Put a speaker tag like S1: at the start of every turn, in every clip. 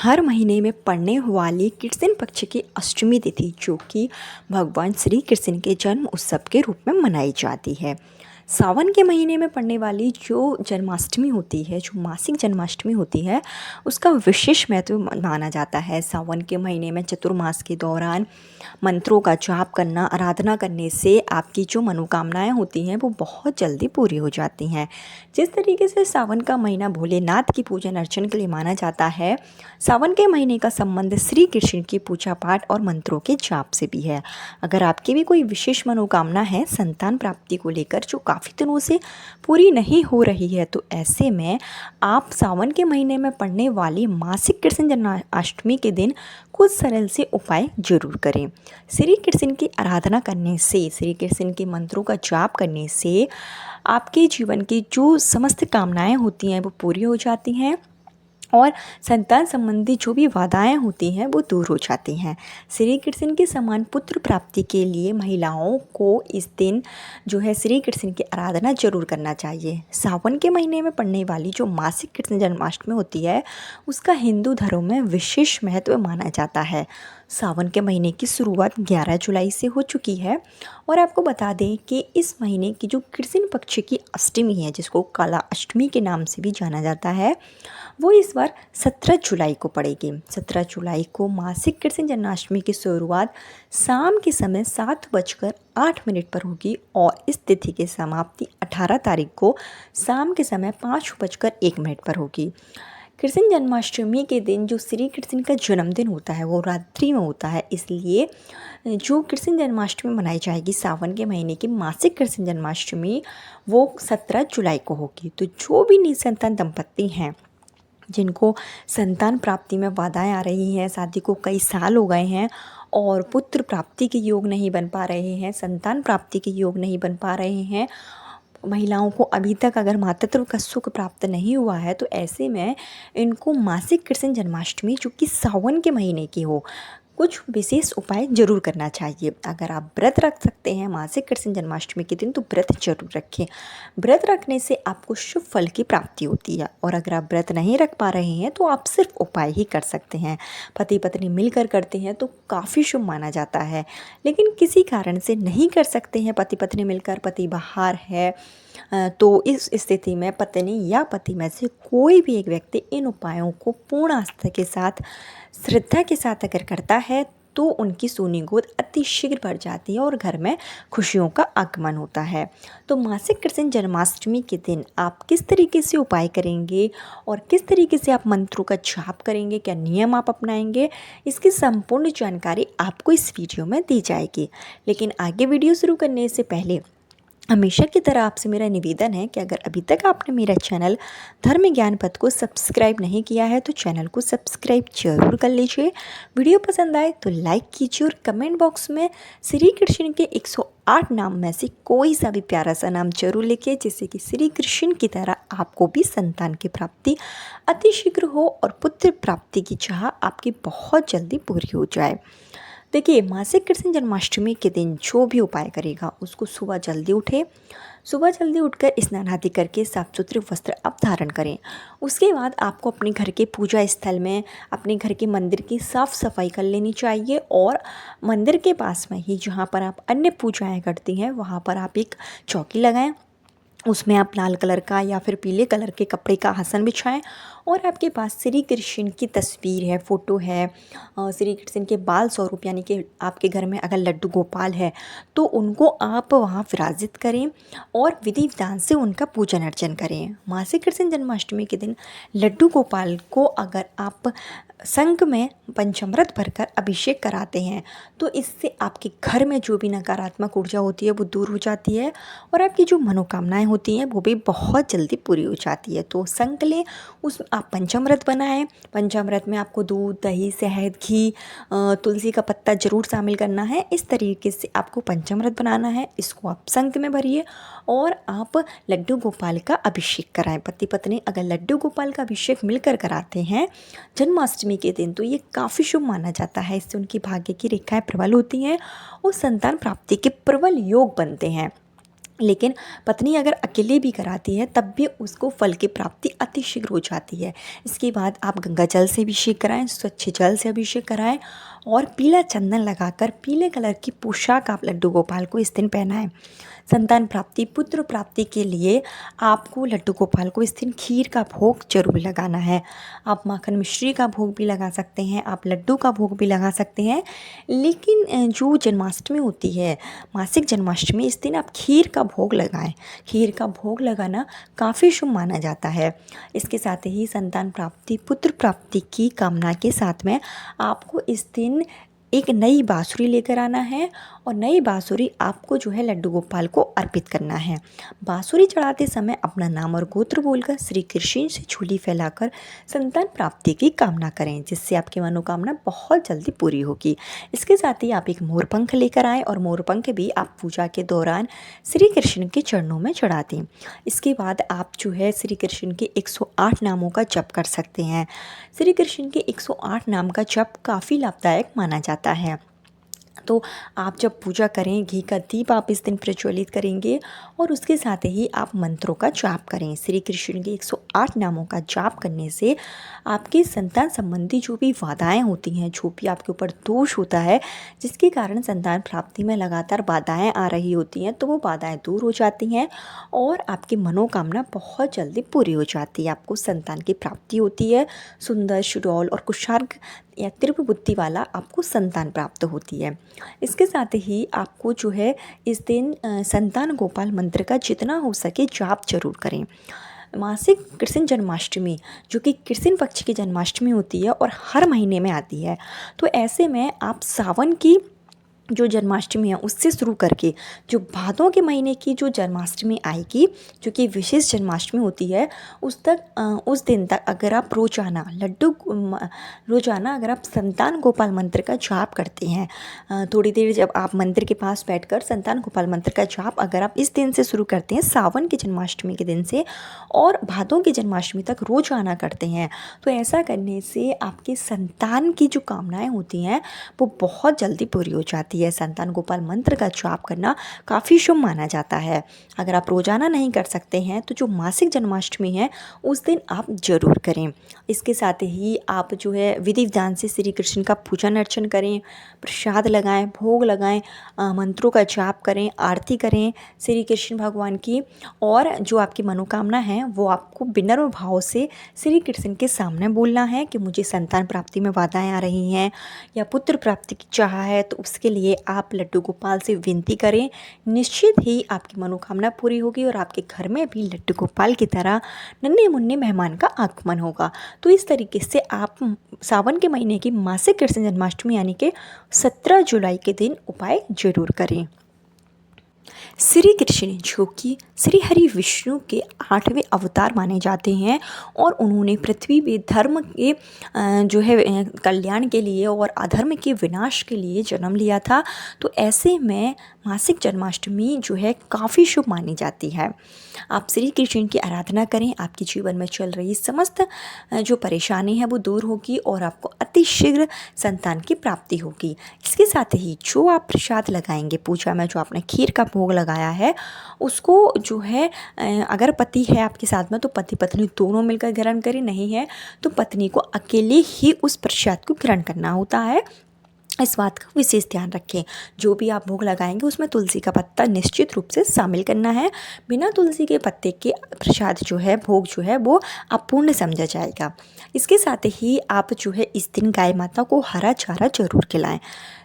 S1: हर महीने में पड़ने वाली कृष्ण पक्ष की अष्टमी तिथि जो कि भगवान श्री कृष्ण के जन्म उत्सव के रूप में मनाई जाती है। सावन के महीने में पड़ने वाली जो जन्माष्टमी होती है, जो मासिक जन्माष्टमी होती है, उसका विशेष महत्व माना जाता है। सावन के महीने में चतुर्मास के दौरान मंत्रों का जाप करना, आराधना करने से आपकी जो मनोकामनाएं होती हैं वो बहुत जल्दी पूरी हो जाती हैं। जिस तरीके से सावन का महीना भोलेनाथ की पूजन अर्चन के लिए माना जाता है, सावन के महीने का संबंध श्री कृष्ण की पूजा पाठ और मंत्रों के जाप से भी है। अगर आपकी भी कोई विशेष मनोकामना है संतान प्राप्ति को लेकर जो काफ़ी दिनों से पूरी नहीं हो रही है, तो ऐसे में आप सावन के महीने में पड़ने वाली मासिक कृष्ण जन्माष्टमी के दिन कुछ सरल से उपाय जरूर करें। श्री कृष्ण की आराधना करने से, श्री कृष्ण के मंत्रों का जाप करने से आपके जीवन की जो समस्त कामनाएं होती हैं वो पूरी हो जाती हैं और संतान संबंधी जो भी बाधाएं होती हैं वो दूर हो जाती हैं। श्री कृष्ण के समान पुत्र प्राप्ति के लिए महिलाओं को इस दिन जो है श्री कृष्ण की आराधना जरूर करना चाहिए। सावन के महीने में पड़ने वाली जो मासिक कृष्ण जन्माष्टमी होती है उसका हिंदू धर्म में विशेष महत्व माना जाता है। सावन के महीने की शुरुआत 11 जुलाई से हो चुकी है और आपको बता दें कि इस महीने की जो कृष्ण पक्ष की अष्टमी है, जिसको काला अष्टमी के नाम से भी जाना जाता है, वो इस बार 17 जुलाई को पड़ेगी। 17 जुलाई को मासिक कृष्ण जन्माष्टमी की शुरुआत शाम के समय 7:08 पर होगी और इस तिथि की समाप्ति 18 तारीख को शाम के समय 5:01 पर होगी। कृष्ण जन्माष्टमी के दिन जो श्री कृष्ण का जन्मदिन होता है वो रात्रि में होता है, इसलिए जो कृष्ण जन्माष्टमी मनाई जाएगी सावन के महीने की मासिक कृष्ण जन्माष्टमी वो 17 जुलाई को होगी। तो जो भी निसंतान दंपत्ति हैं जिनको संतान प्राप्ति में बाधाएं आ रही हैं, शादी को कई साल हो गए हैं और पुत्र प्राप्ति के योग नहीं बन पा रहे हैं, संतान प्राप्ति के योग नहीं बन पा रहे हैं, महिलाओं को अभी तक अगर मातृत्व का सुख प्राप्त नहीं हुआ है, तो ऐसे में इनको मासिक कृष्ण जन्माष्टमी जो कि सावन के महीने की हो कुछ विशेष उपाय जरूर करना चाहिए। अगर आप व्रत रख सकते हैं मासिक कृष्ण जन्माष्टमी के दिन तो व्रत जरूर रखें। व्रत रखने से आपको शुभ फल की प्राप्ति होती है और अगर आप व्रत नहीं रख पा रहे हैं तो आप सिर्फ उपाय ही कर सकते हैं। पति पत्नी मिलकर करते हैं तो काफ़ी शुभ माना जाता है, लेकिन किसी कारण से नहीं कर सकते हैं पति पत्नी मिलकर, पति बाहर है, तो इस स्थिति में पत्नी या पति में से कोई भी एक व्यक्ति इन उपायों को पूर्ण आस्था के साथ, श्रद्धा के साथ अगर करता है तो उनकी सोनी गोद अति शीघ्र भर जाती है और घर में खुशियों का आगमन होता है। तो मासिक कृष्ण जन्माष्टमी के दिन आप किस तरीके से उपाय करेंगे और किस तरीके से आप मंत्रों का जाप करेंगे, क्या नियम आप अपनाएंगे, इसकी संपूर्ण जानकारी आपको इस वीडियो में दी जाएगी। लेकिन आगे वीडियो शुरू करने से पहले हमेशा की तरह आपसे मेरा निवेदन है कि अगर अभी तक आपने मेरा चैनल धर्म ज्ञान पथ को सब्सक्राइब नहीं किया है तो चैनल को सब्सक्राइब जरूर कर लीजिए। वीडियो पसंद आए तो लाइक कीजिए और कमेंट बॉक्स में श्री कृष्ण के 108 नाम में से कोई सा भी प्यारा सा नाम जरूर लिखिए, जिससे कि श्री कृष्ण की तरह आपको भी संतान की प्राप्ति अति शीघ्र हो और पुत्र प्राप्ति की चाह आपकी बहुत जल्दी पूरी हो जाए। देखिए, मासिक कृष्ण जन्माष्टमी के दिन जो भी उपाय करेगा उसको सुबह जल्दी उठे, सुबह जल्दी उठकर स्नान आदि करके साफ सुथरे वस्त्र आप धारण करें। उसके बाद आपको अपने घर के पूजा स्थल में अपने घर के मंदिर की साफ़ सफाई कर लेनी चाहिए और मंदिर के पास में ही जहाँ पर आप अन्य पूजाएं करती हैं वहाँ पर आप एक चौकी लगाएं, उसमें आप लाल कलर का या फिर पीले कलर के कपड़े का आसन बिछाएं और आपके पास श्री कृष्ण की तस्वीर है, फ़ोटो है, श्री कृष्ण के बाल स्वरूप यानी कि आपके घर में अगर लड्डू गोपाल है तो उनको आप वहाँ विराजित करें और विधि विधान से उनका पूजन अर्चन करें। मासिक कृष्ण जन्माष्टमी के दिन लड्डू गोपाल को अगर आप संग में पंचामृत भरकर अभिषेक कराते हैं तो इससे आपके घर में जो भी नकारात्मक ऊर्जा होती है वो दूर हो जाती है और आपकी जो मनोकामनाएं होती हैं वो भी बहुत जल्दी पूरी हो जाती है। तो संग लें, उस आप पंचामृत बनाएं। पंचामृत में आपको दूध, दही, शहद, घी, तुलसी का पत्ता जरूर शामिल करना है। इस तरीके से आपको पंचामृत बनाना है। इसको आप संग में भरिए और आप लड्डू गोपाल का अभिषेक कराएं। पति पत्नी अगर लड्डू गोपाल का अभिषेक मिलकर कराते हैं जन्माष्टमी के दिन तो ये काफ़ी शुभ माना जाता है। इससे उनकी भाग्य की रेखाएं प्रबल होती हैं और संतान प्राप्ति के प्रबल योग बनते हैं। लेकिन पत्नी अगर अकेले भी कराती है तब भी उसको फल की प्राप्ति अतिशीघ्र हो जाती है। इसके बाद आप गंगा जल से अभिषेक कराएं, स्वच्छ जल से अभिषेक कराएं और पीला चंदन लगाकर पीले कलर की पोशाक आप लड्डू गोपाल को इस दिन पहनाएं। संतान प्राप्ति, पुत्र प्राप्ति के लिए आपको लड्डू गोपाल को इस दिन खीर का भोग जरूर लगाना है। आप माखन मिश्री का भोग भी लगा सकते हैं, आप लड्डू का भोग भी लगा सकते हैं, लेकिन जो जन्माष्टमी होती है, मासिक जन्माष्टमी, इस दिन आप खीर का भोग लगाएं। खीर का भोग लगाना काफ़ी शुभ माना जाता है। इसके साथ ही संतान प्राप्ति, पुत्र प्राप्ति की कामना के साथ में आपको इस दिन एक नई बाँसुरी लेकर आना है और नई बाँसुरी आपको जो है लड्डू गोपाल को अर्पित करना है। बाँसुरी चढ़ाते समय अपना नाम और गोत्र बोलकर श्री कृष्ण से झोली फैलाकर संतान प्राप्ति की कामना करें, जिससे आपकी मनोकामना बहुत जल्दी पूरी होगी। इसके साथ ही आप एक मोरपंख लेकर आएँ और मोरपंख भी आप पूजा के दौरान श्री कृष्ण के चरणों में चढ़ा दें। इसके बाद आप जो है श्री कृष्ण के 108 नामों का जप कर सकते हैं। श्री कृष्ण के 108 नाम का जप काफ़ी लाभदायक माना जाता है। तो आप जब पूजा करें, घी का दीप आप इस दिन प्रज्वलित करेंगे और उसके साथ ही आप मंत्रों का जाप करें। श्री कृष्ण के 108 नामों का जाप करने से आपकी संतान संबंधी जो भी बाधाएं होती हैं, जो भी आपके ऊपर दोष होता है, जिसके कारण संतान प्राप्ति में लगातार बाधाएं आ रही होती हैं, तो वो बाधाएं दूर हो जाती हैं और आपकी मनोकामना बहुत जल्दी पूरी हो जाती है। आपको संतान की प्राप्ति होती है, सुंदर, सुडौल और कुशार्ग या तीव्र बुद्धि वाला आपको संतान प्राप्त होती है। इसके साथ ही आपको जो है इस दिन संतान गोपाल मंत्र का जितना हो सके जाप जरूर करें। मासिक कृष्ण जन्माष्टमी, जो कि कृष्ण पक्ष की जन्माष्टमी होती है और हर महीने में आती है, तो ऐसे में आप सावन की जो जन्माष्टमी है उससे शुरू करके जो भादों के महीने की जो जन्माष्टमी आएगी, जो कि विशेष जन्माष्टमी होती है, उस दिन तक अगर आप रोज़ाना अगर आप संतान गोपाल मंत्र का जाप करते हैं, थोड़ी देर जब आप मंदिर के पास बैठकर संतान गोपाल मंत्र का जाप अगर आप इस दिन से शुरू करते हैं, सावन की जन्माष्टमी के दिन से, और भादों की जन्माष्टमी तक रोज़ाना करते हैं, तो ऐसा करने से आपकी संतान की जो कामनाएं होती हैं वो बहुत जल्दी पूरी हो जाती है। संतान गोपाल मंत्र का जाप करना काफ़ी शुभ माना जाता है। अगर आप रोज़ाना नहीं कर सकते हैं तो जो मासिक जन्माष्टमी है उस दिन आप जरूर करें। इसके साथ ही आप जो है विधि विधान से श्री कृष्ण का पूजन अर्चन करें, प्रसाद लगाएं, भोग लगाएं, मंत्रों का जाप करें, आरती करें श्री कृष्ण भगवान की, और जो आपकी मनोकामना है वो आपको विनम्र भाव से श्री कृष्ण के सामने बोलना है कि मुझे संतान प्राप्ति में बाधाएं आ रही हैं या पुत्र प्राप्ति की चाह है, तो उसके लिए आप लड्डू गोपाल से विनती करें। निश्चित ही आपकी मनोकामना पूरी होगी और आपके घर में भी लड्डू गोपाल की तरह नन्हे मुन्ने मेहमान का आगमन होगा। तो इस तरीके से आप सावन के महीने की मासिक कृष्ण जन्माष्टमी यानी कि 17 जुलाई के दिन उपाय जरूर करें। श्री कृष्ण जो कि श्री हरि विष्णु के 8वें अवतार माने जाते हैं और उन्होंने पृथ्वी पे धर्म के जो है कल्याण के लिए और अधर्म के विनाश के लिए जन्म लिया था। तो ऐसे में मासिक जन्माष्टमी जो है काफ़ी शुभ मानी जाती है। आप श्री कृष्ण की आराधना करें, आपके जीवन में चल रही समस्त जो परेशानी है वो दूर होगी और आपको अतिशीघ्र संतान की प्राप्ति होगी। इसके साथ ही जो आप प्रसाद लगाएंगे पूजा में, जो आपने खीर का भोग लगाया है, उसको जो है अगर पति है आपके साथ में तो पति पत्नी दोनों मिलकर ग्रहण करें, नहीं है तो पत्नी को अकेले ही उस प्रसाद को ग्रहण करना होता है। इस बात का विशेष ध्यान रखें। जो भी आप भोग लगाएंगे उसमें तुलसी का पत्ता निश्चित रूप से शामिल करना है। बिना तुलसी के पत्ते के प्रसाद जो है, भोग जो है, वो अपूर्ण समझा जाएगा। इसके साथ ही आप जो है इस दिन गाय माता को हरा चारा जरूर खिलाएं।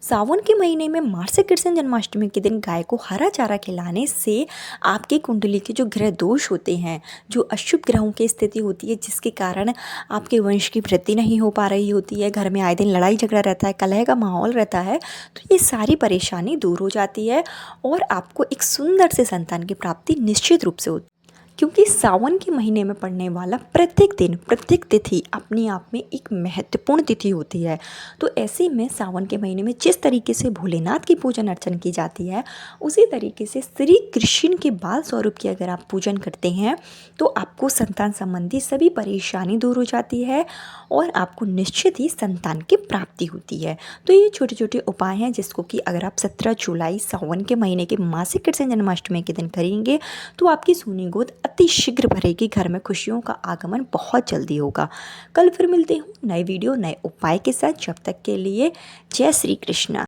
S1: सावन के महीने में मासिक कृष्ण जन्माष्टमी के दिन गाय को हरा चारा खिलाने से आपकी कुंडली के जो ग्रह दोष होते हैं, जो अशुभ ग्रहों की स्थिति होती है, जिसके कारण आपके वंश की वृद्धि नहीं हो पा रही होती है, घर में आए दिन लड़ाई झगड़ा रहता है, कलह का माहौल रहता है, तो ये सारी परेशानी दूर हो जाती है और आपको एक सुंदर से संतान की प्राप्ति निश्चित रूप से होती है। क्योंकि सावन के महीने में पड़ने वाला प्रत्येक दिन, प्रत्येक तिथि अपने आप में एक महत्वपूर्ण तिथि होती है। तो ऐसे में सावन के महीने में जिस तरीके से भोलेनाथ की पूजन अर्चन की जाती है, उसी तरीके से श्री कृष्ण के बाल स्वरूप की अगर आप पूजन करते हैं तो आपको संतान संबंधी सभी परेशानी दूर हो जाती है और आपको निश्चित ही संतान की प्राप्ति होती है। तो ये छोटे छोटे उपाय हैं जिसको कि अगर आप 17 जुलाई सावन के महीने के मासिक कृष्ण जन्माष्टमी के दिन करेंगे तो आपकी सोनी गोद अति शीघ्र भरेगी, घर में खुशियों का आगमन बहुत जल्दी होगा। कल फिर मिलते हूँ नए वीडियो नए उपाय के साथ। जब तक के लिए जय श्री कृष्ण।